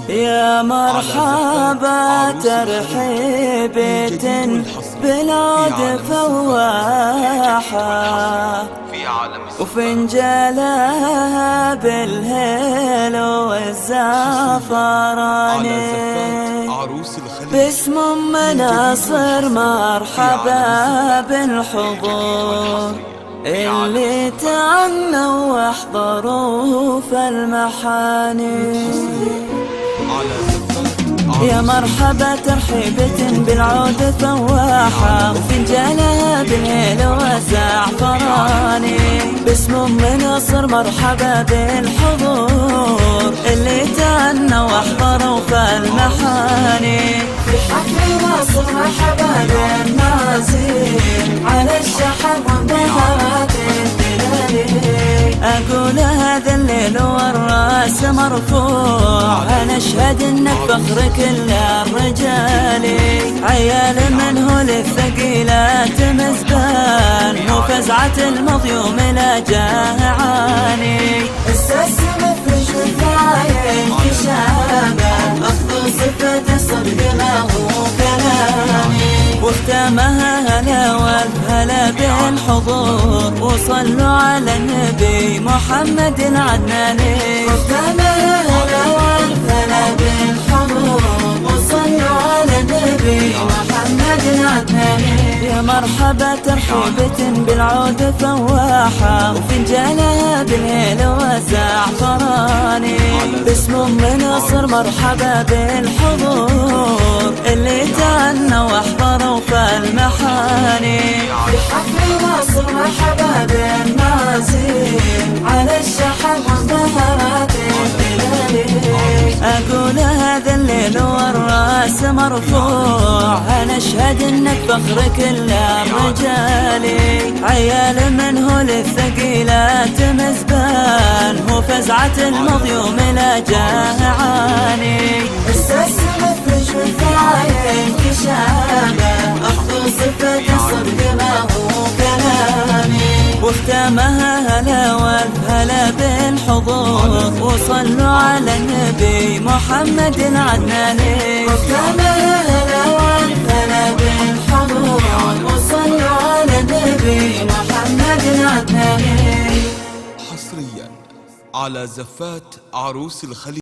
يا مرحبا ترحيبة بالعود فواحة وفنجالها بالهيل والزعفران باسم مناصر مرحبا بالحضور اللي تعنوا واحضروا في المحاني. يا مرحبا ترحيبة بالعود فواحة وفنجانها بالهيل والزعفران باسم مناصر مرحبا بالحضور اللي تعنوا واحضروا في المحاني. في حفل مصر مرحبا بالنازل على الشحن وانبهارات الهلال. أقول هذا الليل والراس مرفوع أنا أشهد إنك فخر كل الرجال. عيال منه للثقيلات مزبان وفزعة المظيوم لا جاعاني. السلسلة في شفايا انكشابه أخذ صفة الصدق ما هو كلامي واختامها هلا والف هلا بالحضور وصلوا على النبي محمد العدناني. واختامها هلا والف هلا بالحضور وصلوا على النبي محمد العدناني. يا مرحبا ترحيبة بالعود فواحة وفنجانها بالهيل والزعفران باسم مناصر مرحبا بالحضور اللي تعنوا واحضروا في المحاني. في حفل مصر مرحبا بالنازل على الشحن وانبهارات الهلال. أقول هذا الليل والراس مرفوع أنا أشهد إنك فخر كل الرجال. عيال منه للثقيلات مزبان وفزعة المظيوم لا جاعاني. السلسلة في شفايا انكشابه أخذ صفة الصدق ما هو كلامي واختامها هلا والف هلا بالحضور وصلوا على النبي محمد العدناني. واختامها هلا والف هلا بالحضور وصلوا على النبي محمد العدناني. حصريا على زفات عروس الخليج.